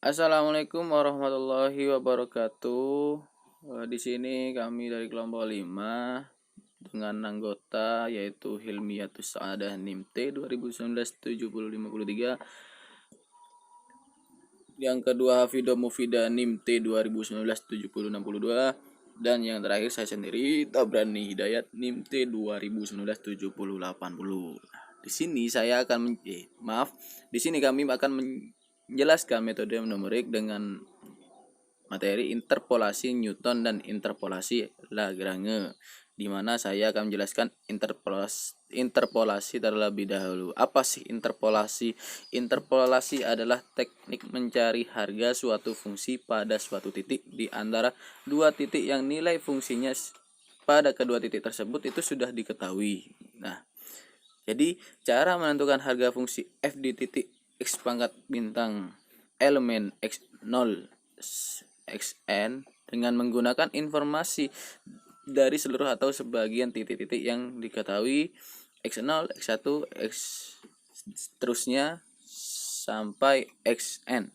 Assalamualaikum warahmatullahi wabarakatuh. Di sini kami dari kelompok 5 dengan anggota yaitu Hilmiyatus Sa'adah NIM T 2019-7053. Yang kedua Hafidah Mufidah NIM T 2019-7062 dan yang terakhir saya sendiri Tabrani Hidayat NIM T 2019-7080. Di sini saya akan di sini kami akan menjelaskan metode numerik dengan materi interpolasi Newton dan interpolasi Lagrange, di mana saya akan menjelaskan interpolasi terlebih dahulu. Apa sih interpolasi? Interpolasi adalah teknik mencari harga suatu fungsi pada suatu titik di antara dua titik yang nilai fungsinya pada kedua titik tersebut itu sudah diketahui. Nah, jadi cara menentukan harga fungsi f di titik x pangkat bintang elemen x0 xn dengan menggunakan informasi dari seluruh atau sebagian titik-titik yang diketahui x0, x1, x seterusnya sampai xn.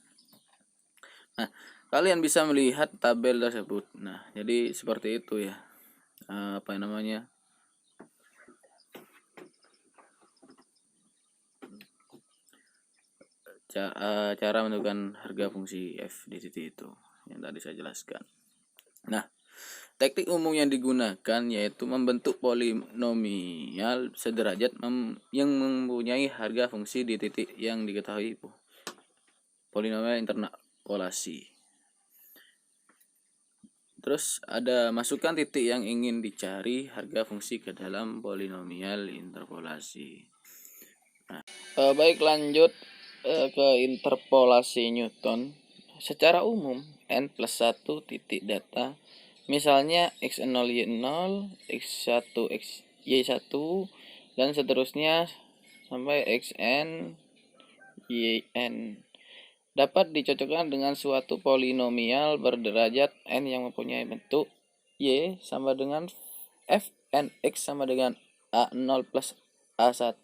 Nah, kalian bisa melihat tabel tersebut. Nah, jadi seperti itu ya. Cara menentukan harga fungsi f di titik itu yang tadi saya jelaskan. Nah, teknik umum yang digunakan yaitu membentuk polinomial sederajat yang mempunyai harga fungsi di titik yang diketahui, polinomial interpolasi. Terus ada masukkan titik yang ingin dicari harga fungsi ke dalam polinomial interpolasi. Nah, baik lanjut ke interpolasi Newton. Secara umum n plus 1 titik data, misalnya x0 y0, x1 y1 dan seterusnya sampai xn yn dapat dicocokkan dengan suatu polinomial berderajat n yang mempunyai bentuk y sama dengan fnx sama dengan a0 plus a1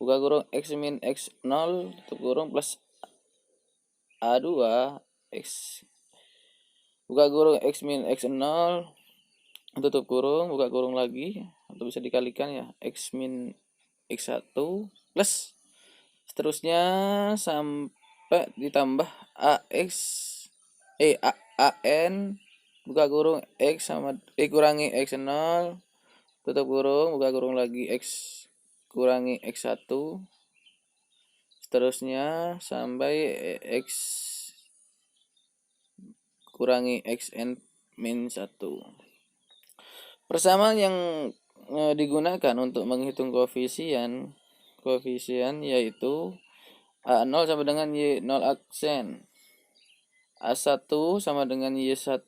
buka kurung x min x0 tutup kurung plus a2 x buka kurung x min x0 tutup kurung buka kurung lagi atau bisa dikalikan ya x min x1 plus seterusnya sampai ditambah an buka kurung x sama kurangi x0 tutup kurung buka kurung lagi x kurangi x1 seterusnya sampai x kurangi xn min 1. Persamaan yang digunakan untuk menghitung koefisien yaitu A0 sama dengan Y0 aksen, A1 sama dengan Y1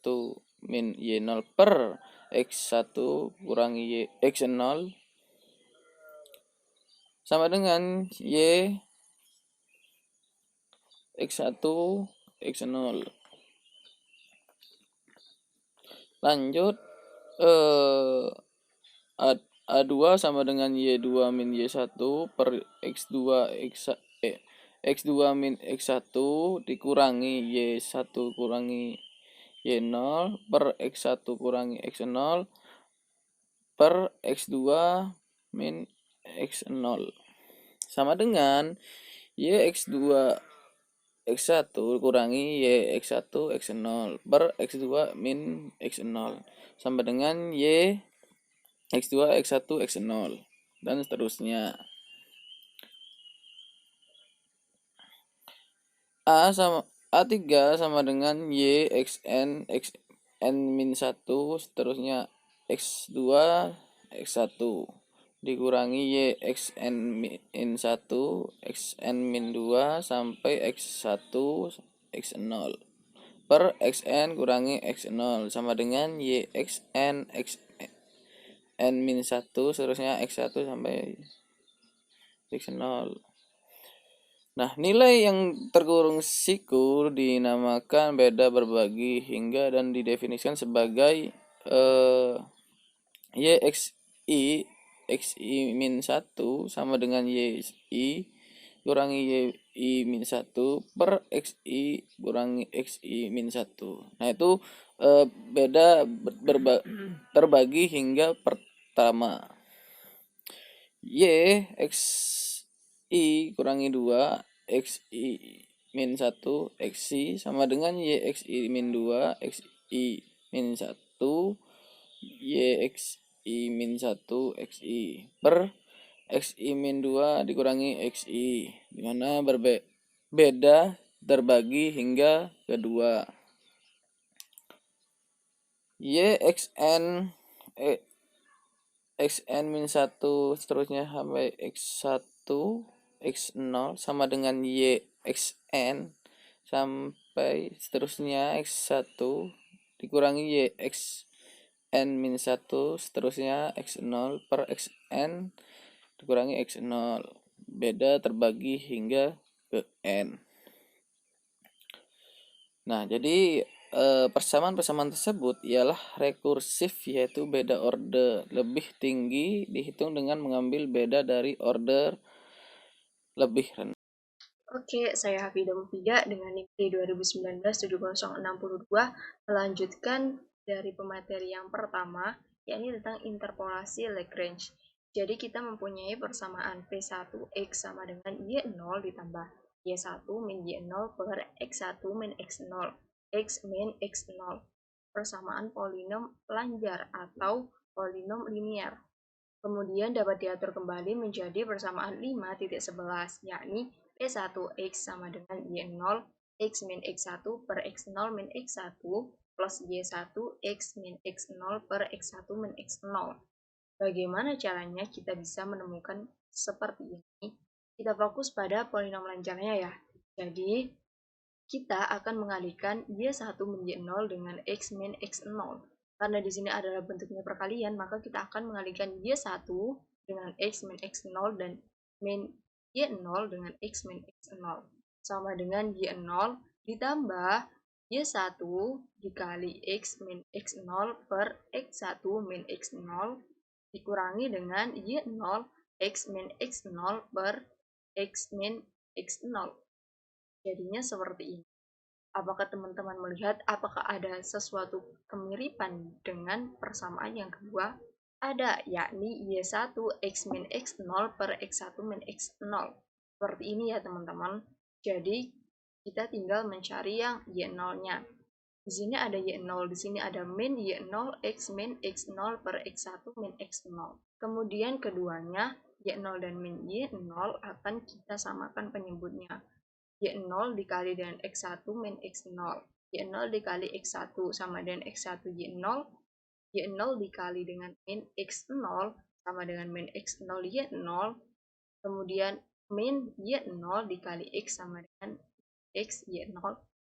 min Y0 per X1 kurangi Y X0 sama dengan Y X1 X0. Lanjut A2 sama dengan Y2 min Y1 per X2 X2 min X1 dikurangi Y1 kurangi Y0 per X1 kurangi X0 per X2 min X0 sama dengan Y X2 X1 kurangi Y X1 X0 per X2 min X0 sama dengan Y X2 X1 X0 dan seterusnya. A3 sama dengan Y xn xn min 1 seterusnya X2 X1 dikurangi Y xn min 1 xn min 2 sampai X1 X0 per xn kurangi X0 sama dengan Y xn xn min 1 seterusnya X1 sampai X0. Nah, nilai yang terkurung siku dinamakan beda berbagi hingga dan didefinisikan sebagai Y xi min 1 sama dengan Y kurangi Y XI min 1 per XI kurangi XI min 1. Nah itu beda terbagi hingga pertama. Y XI kurangi 2 XI min 1 XI sama dengan Y XI min 2 XI min 1 Y XI min 1 XI per XI min 2 dikurangi XI, dimana beda terbagi hingga kedua. Y XN min 1 seterusnya sampai X1 X0 sama dengan Y XN sampai seterusnya X1 dikurangi Y XN min 1 seterusnya X0 per XN dikurangi X0, beda terbagi hingga ke N. Nah, jadi persamaan-persamaan tersebut ialah rekursif, yaitu beda order lebih tinggi dihitung dengan mengambil beda dari order lebih rendah. Oke, saya Hafida Mufida dengan NIM 2019-7062 melanjutkan dari pemateri yang pertama, yakni tentang interpolasi Lagrange. Jadi kita mempunyai persamaan P1X sama dengan Y0 ditambah Y1 min Y0 per X1 min X0, X min X0. Persamaan polinom lanjar atau polinom linier. Kemudian dapat diatur kembali menjadi persamaan 5.11, yakni P1X sama dengan Y0 X min X1 per X0 min X1 plus Y1 X min X0 per X1 min X0. Bagaimana caranya kita bisa menemukan seperti ini? Kita fokus pada polinom lancarnya ya. Jadi, kita akan mengalihkan Y1 min Y0 dengan X min X0. Karena di sini adalah bentuknya perkalian, maka kita akan mengalihkan Y1 dengan X min X0 dan min Y0 dengan X min X0. Sama dengan Y0 ditambah Y1 dikali X min X0 per X1 min X0 dikurangi dengan Y0 X min X0 per X min X0. Jadinya seperti ini. Apakah teman-teman melihat apakah ada sesuatu kemiripan dengan persamaan yang kedua? Ada, yakni Y1 X min X0 per X1 min X0. Seperti ini ya teman-teman. Jadi kita tinggal mencari yang Y0-nya. Di sini ada Y0, di sini ada min Y0 X min X0 per X1 min X0. Kemudian keduanya, Y0 dan min Y0 akan kita samakan penyebutnya. Y0 dikali dengan X1 min X0. Y0 dikali X1 sama dengan X1 Y0. Y0 dikali dengan min X0 sama dengan min X0 Y0. Kemudian min Y0 dikali X sama dengan X Y0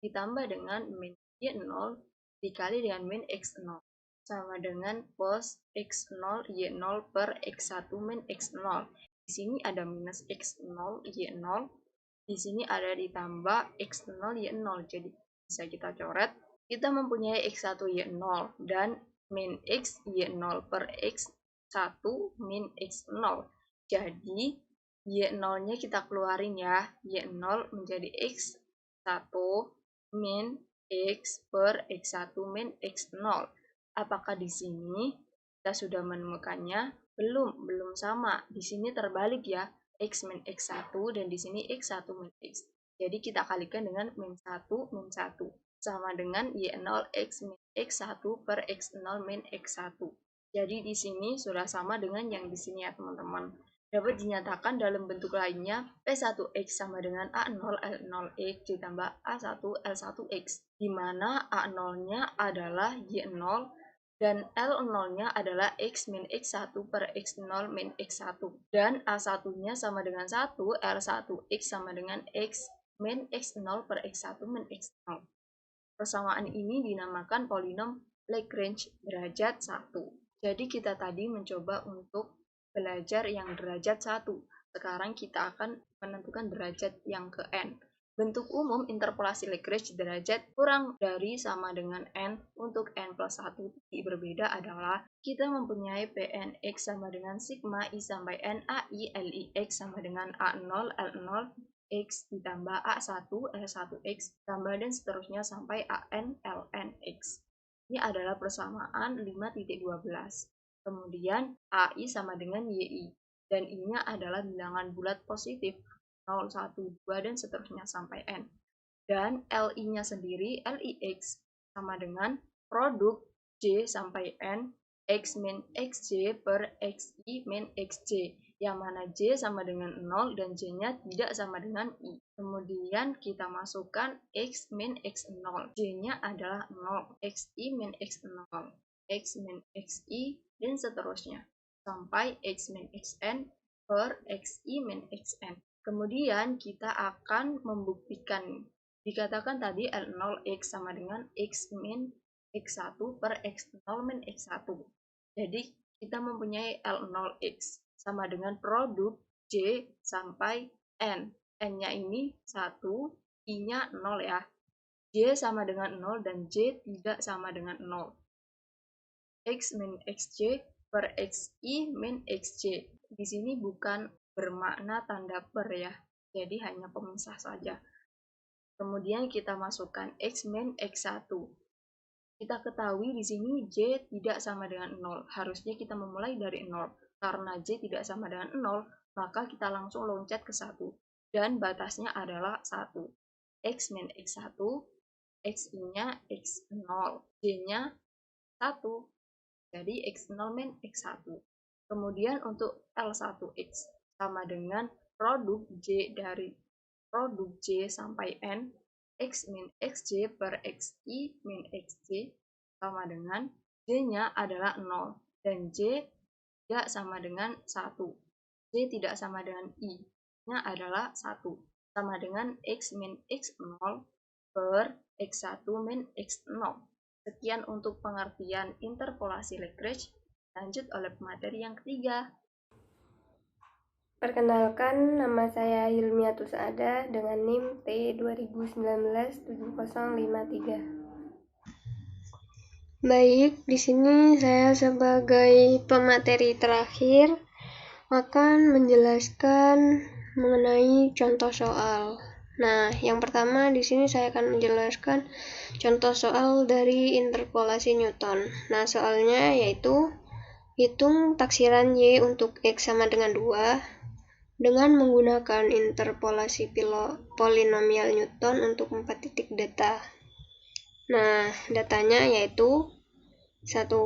ditambah dengan min Y0 dikali dengan min X0 sama dengan plus X0 Y0 per X1 min X0. Di sini ada minus X0 Y0. Di sini ada ditambah X0 Y0. Jadi bisa kita coret. Kita mempunyai X1 Y0 dan min X Y0 per X1 min X0. Jadi Y0-nya kita keluarin ya. Y0 menjadi X1 min X per X1 min X0. Apakah di sini kita sudah menemukannya? Belum sama. Di sini terbalik ya. X min X1 dan di sini X1 min X. Jadi kita kalikan dengan min 1 min 1 sama dengan Y0 X min X1 per X0 min X1. Jadi di sini sudah sama dengan yang di sini ya teman-teman. Dapat dinyatakan dalam bentuk lainnya P1X sama dengan A0 L0X ditambah A1 L1X, di mana A0-nya adalah Y0 dan L0-nya adalah X min X1 per X0 min X1. Dan A1-nya sama dengan 1, L1X sama dengan X min X0 per X1 min X0. Persamaan ini dinamakan polinom Lagrange derajat 1. Jadi kita tadi mencoba untuk belajar yang derajat 1. Sekarang kita akan menentukan derajat yang ke N. Bentuk umum interpolasi Lagrange derajat kurang dari sama dengan N untuk N plus 1 titik berbeda adalah kita mempunyai Pnx sama dengan sigma I sampai N AI LIX sama dengan A0 L0 X ditambah A1, L1X ditambah dan seterusnya sampai AN, LN, X. Ini adalah persamaan 5.12. Kemudian AI sama dengan YI. Dan I-nya adalah bilangan bulat positif 0, 1, 2, dan seterusnya sampai N. Dan LI-nya sendiri, LIX, sama dengan produk J sampai N, X min XJ per XI min XJ, yang mana J sama dengan 0 dan J-nya tidak sama dengan I. Kemudian kita masukkan X min X0, J-nya adalah 0, XI min X0, X min XI, dan seterusnya, sampai X min Xn per XI min Xn. Kemudian kita akan membuktikan, dikatakan tadi L0X sama dengan X min X1 per X0 min X1. Jadi kita mempunyai L0X sama dengan produk J sampai N. N-nya ini 1, I-nya 0 ya. J sama dengan 0 dan J tidak sama dengan 0. X min XJ per XI min XJ. Di sini bukan bermakna tanda per ya. Jadi hanya pemisah saja. Kemudian kita masukkan X min X1. Kita ketahui di sini J tidak sama dengan 0. Harusnya kita memulai dari 0. Karena J tidak sama dengan 0, maka kita langsung loncat ke 1. Dan batasnya adalah 1. X min X1, X-nya X0, J-nya 1. Jadi X0 min X1. Kemudian untuk L1X sama dengan produk J dari produk J sampai N, X min XJ per XI min XJ sama dengan J-nya adalah 0 dan J tidak sama dengan 1. J tidak sama dengan I-nya adalah 1 sama dengan X min X0 per X1 min X0. Sekian untuk pengertian interpolasi Lagrange. Lanjut oleh pemateri yang ketiga. Perkenalkan, nama saya Hilmiatus Ada dengan NIM T 2019-7053. Baik, di sini saya sebagai pemateri terakhir akan menjelaskan mengenai contoh soal. Nah, yang pertama di sini saya akan menjelaskan contoh soal dari interpolasi Newton. Nah, soalnya yaitu hitung taksiran Y untuk X sama dengan 2 dengan menggunakan interpolasi polinomial Newton untuk 4 titik data. Nah, datanya yaitu 1,0,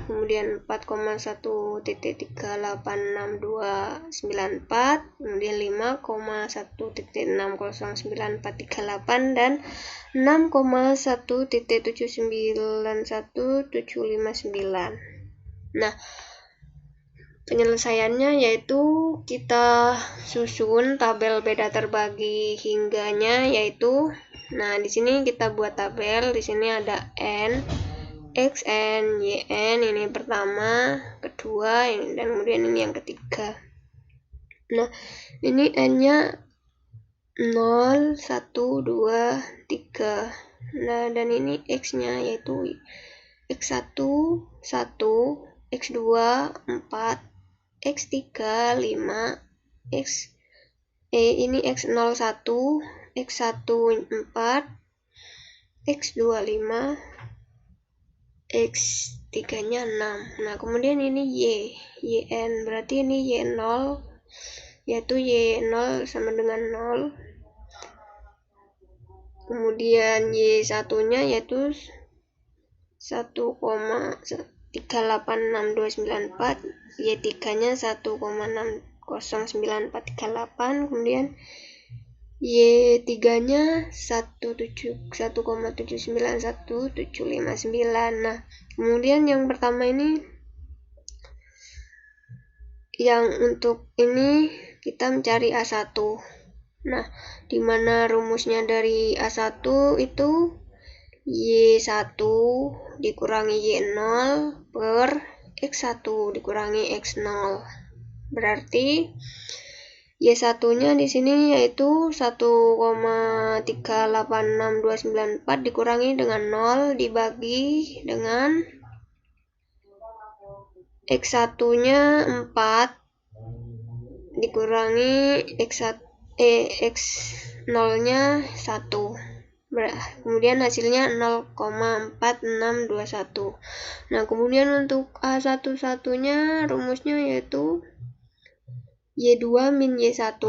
kemudian 4,1.386294, kemudian 5,1.609438, dan 6,1.791.759. Nah, penyelesaiannya yaitu kita susun tabel beda terbagi hingganya yaitu, nah di sini kita buat tabel. Di sini ada N, XN, YN, ini pertama, kedua, dan kemudian ini yang ketiga. Nah, ini N-nya 0, 1, 2, 3. Nah, dan ini X-nya yaitu X1, 1, X2, 4, X3, 5, ini X01, X1, 4, X2, 5, X3-nya 6. Nah, kemudian ini YN, berarti ini Y0, yaitu Y0 sama dengan 0. Kemudian Y1-nya yaitu 1,386294, Y3-nya 1,609438, kemudian Y3-nya 1,7911759. Nah, kemudian yang pertama ini, yang untuk ini kita mencari A1. Nah, di mana rumusnya dari A1 itu Y1 dikurangi Y0 per X1 dikurangi X0. Berarti Y1-nya di sini yaitu 1,386294 dikurangi dengan 0 dibagi dengan X1-nya 4 dikurangi X1 X0 nya 1. Kemudian hasilnya 0,4621. Nah, kemudian untuk A11 nya rumusnya yaitu Y2 min Y1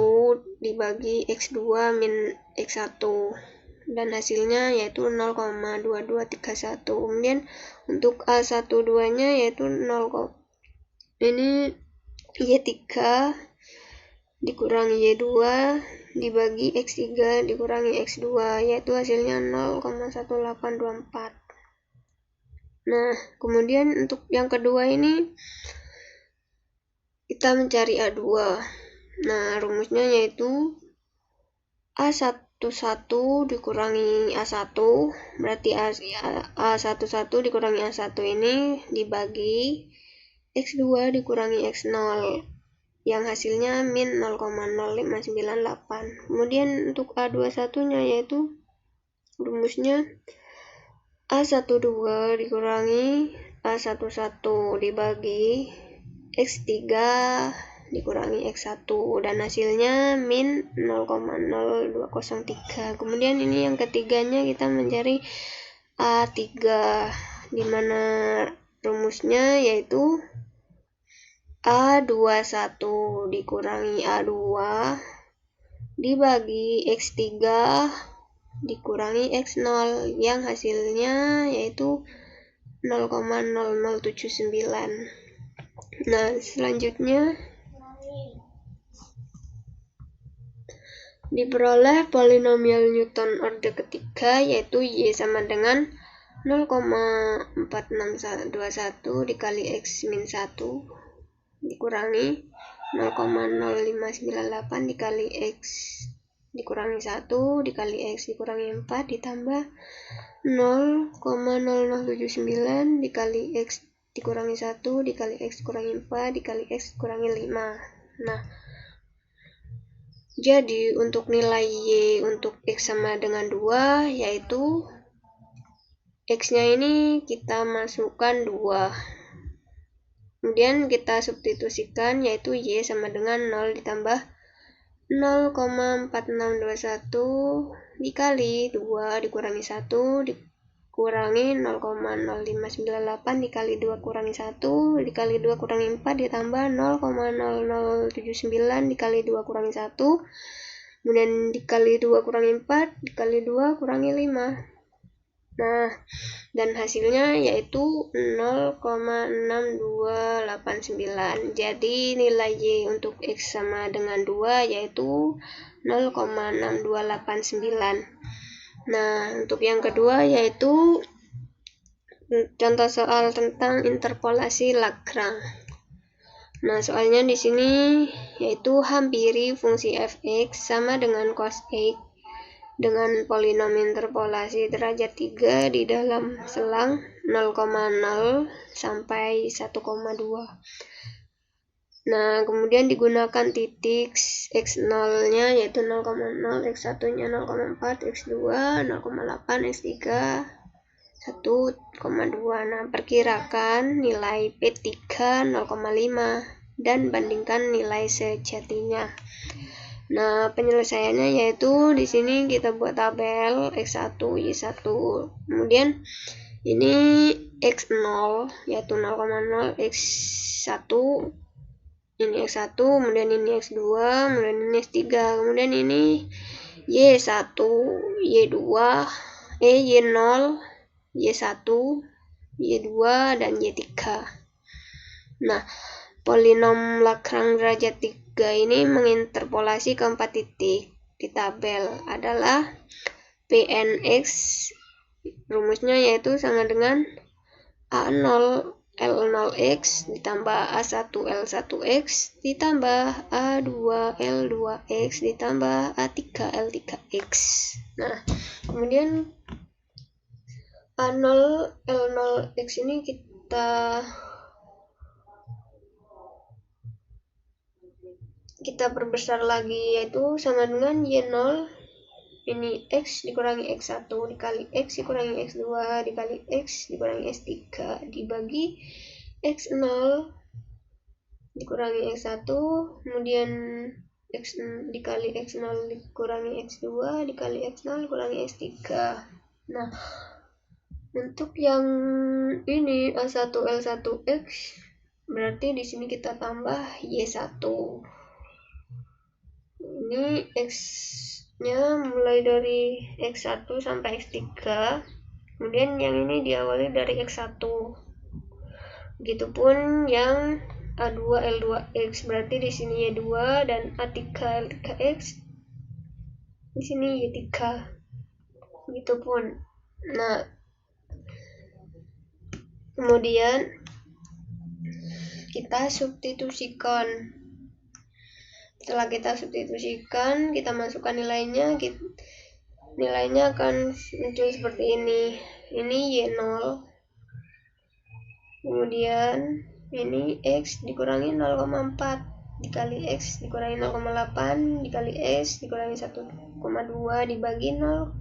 dibagi X2 min X1, dan hasilnya yaitu 0,2231. Kemudian untuk A12 nya yaitu ini Y3 dikurangi Y2 dibagi X3 dikurangi X2, yaitu hasilnya 0,1824. Nah, kemudian untuk yang kedua ini kita mencari A2. Nah, rumusnya yaitu A11 dikurangi A1, berarti A11 dikurangi A1 ini dibagi X2 dikurangi X0, yang hasilnya min 0,0598. Kemudian untuk A21 nya yaitu rumusnya A12 dikurangi A11 dibagi X3 dikurangi X1, dan hasilnya min 0,0203. Kemudian ini yang ketiganya kita mencari A3, di mana rumusnya yaitu A21 dikurangi A2 dibagi X3 dikurangi X0, yang hasilnya yaitu 0,0079. Nah, selanjutnya diperoleh polinomial Newton orde ketiga, yaitu Y sama dengan 0,4621 dikali X min 1 dikurangi 0,0598 dikali X dikurangi 1 dikali X dikurangi 4 ditambah 0,0079 dikali X dikurangi 1 dikali X dikurangi 4 dikali X dikurangi 5. Nah, jadi untuk nilai Y untuk X sama dengan 2, yaitu X-nya ini kita masukkan 2. Kemudian kita substitusikan, yaitu Y sama dengan 0 ditambah 0,4621 dikali 2 dikurangi 1 dikurangi 0,0598 dikali 2 kurangi 1 dikali 2 kurangi 4 ditambah 0,0079 dikali 2 kurangi 1, kemudian dikali 2 kurangi 4 dikali 2 kurangi 5. Nah, dan hasilnya yaitu 0,6289. Jadi nilai Y untuk X sama dengan 2 yaitu 0,6289. Nah, untuk yang kedua yaitu contoh soal tentang interpolasi Lagrange. Nah, soalnya di sini yaitu hampiri fungsi f(x) sama dengan cos x dengan polinom interpolasi derajat 3 di dalam selang 0,0 sampai 1,2. Nah, kemudian digunakan titik x0-nya yaitu 0,0, x1-nya 0,4, x2 0,8, x3 1,2. Nah, perkirakan nilai P3 0,5 dan bandingkan nilai sejatinya. Nah, penyelesaiannya yaitu di sini kita buat tabel X1, Y1. Kemudian ini X0 yaitu 0,0, X1 ini X1, kemudian ini X2, kemudian ini X3, kemudian ini Y1, Y2, Y0, Y1, Y2 dan Y3. Nah, polinom Lagrange derajat 3 ini menginterpolasi keempat titik di tabel adalah Pnx, rumusnya yaitu sama dengan A0 L0x ditambah A1 L1x ditambah A2 L2x ditambah A3 L3x. Nah, kemudian A0 L0x ini kita perbesar lagi, yaitu sama dengan Y0 ini X dikurangi X1 dikali X dikurangi X2 dikali X dikurangi X3 dibagi X0 dikurangi X1, kemudian X dikali X0 dikurangi X2 dikali X0 dikurangi X3. Nah, untuk yang ini A1L1X berarti di sini kita tambah Y1. Ini X-nya mulai dari X1 sampai X3. Kemudian yang ini diawali dari X1. Begitupun yang A2L2X berarti di sini Y2 dan A3L3X di sini Y3. Begitupun. Nah, kemudian kita substitusikan. Setelah kita substitusikan, kita masukkan nilainya. Nilainya akan muncul seperti ini. Ini Y0. Kemudian ini X dikurangi 0,4 dikali X dikurangi 0,8 dikali X dikurangi 1,2 dibagi 0,0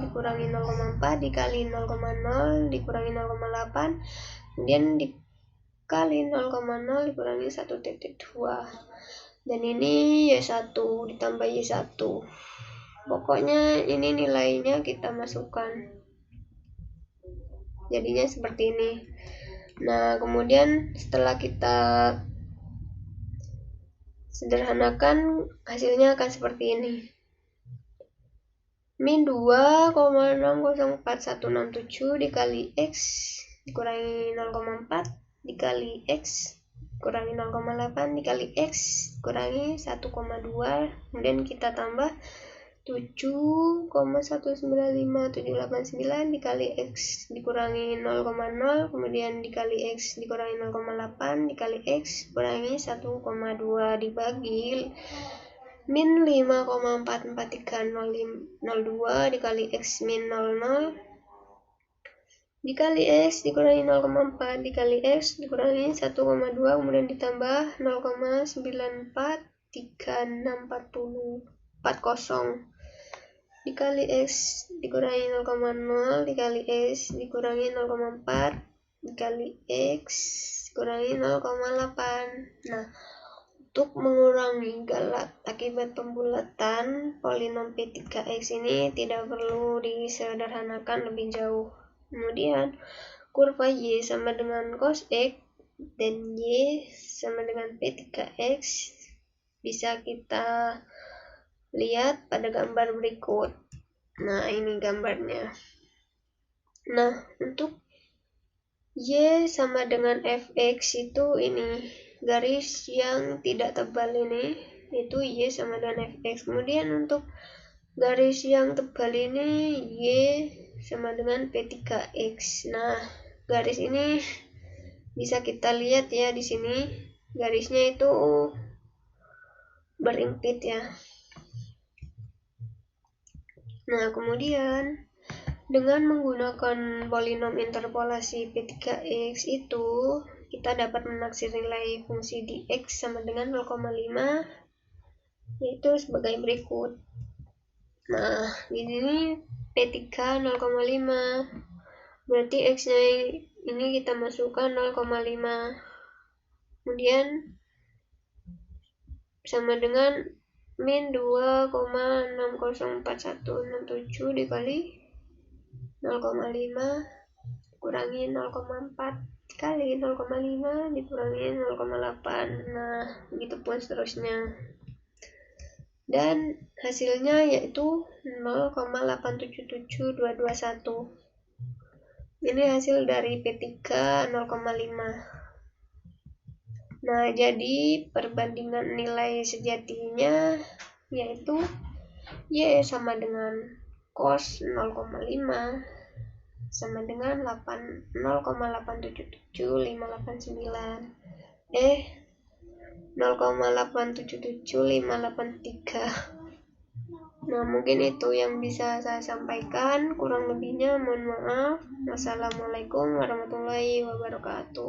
dikurangi 0,4 dikali 0,0 dikurangi 0,8 kemudian dikali 0,0 dikurangi 1,2 dan ini Y1 ditambah Y1. Pokoknya ini nilainya kita masukkan, jadinya seperti ini. Nah, kemudian setelah kita sederhanakan, hasilnya akan seperti ini. Min 2,604167 dikali X dikurangi 0,4 dikali X kurangi 0,8 dikali X kurangi 1,2, kemudian kita tambah 7,195,789 dikali X dikurangi 0,0 kemudian dikali X dikurangi 0,8 dikali X kurangi 1,2 dibagi min 5,44302 dikali X min 00 dikali X dikurangi 0,4 dikali X dikurangi 1,2 kemudian ditambah 0,943640 dikali X dikurangi 0,0 dikali X dikurangi 0,4 dikali X dikurangi 0,8. Nah, untuk mengurangi galat akibat pembulatan polinom P3X ini tidak perlu disederhanakan lebih jauh. Kemudian kurva Y sama dengan cos X dan Y sama dengan P3X bisa kita lihat pada gambar berikut. Nah, ini gambarnya. Nah, untuk Y sama dengan Fx itu ini garis yang tidak tebal ini, itu Y sama dengan Fx. Kemudian untuk garis yang tebal ini Y sama dengan P3X. Nah, garis ini bisa kita lihat ya di sini. Garisnya itu berimpit ya. Nah, kemudian dengan menggunakan polinom interpolasi P3X itu kita dapat menaksir nilai fungsi di X sama dengan 0,5 yaitu sebagai berikut. Nah, di sini P3 0,5 berarti X-nya ini kita masukkan 0,5 kemudian sama dengan min 2,604167 dikali 0,5 kurangi 0,4 dikali 0,5 dikurangi 0,8. Nah, begitu pun seterusnya. Dan hasilnya yaitu 0,877221. Ini hasil dari P3 0,5. Nah, jadi perbandingan nilai sejatinya yaitu Y sama dengan cos 0,5 sama dengan 0,877589. 0,877583. Nah, mungkin itu yang bisa saya sampaikan. Kurang lebihnya mohon maaf. Wassalamualaikum warahmatullahi wabarakatuh.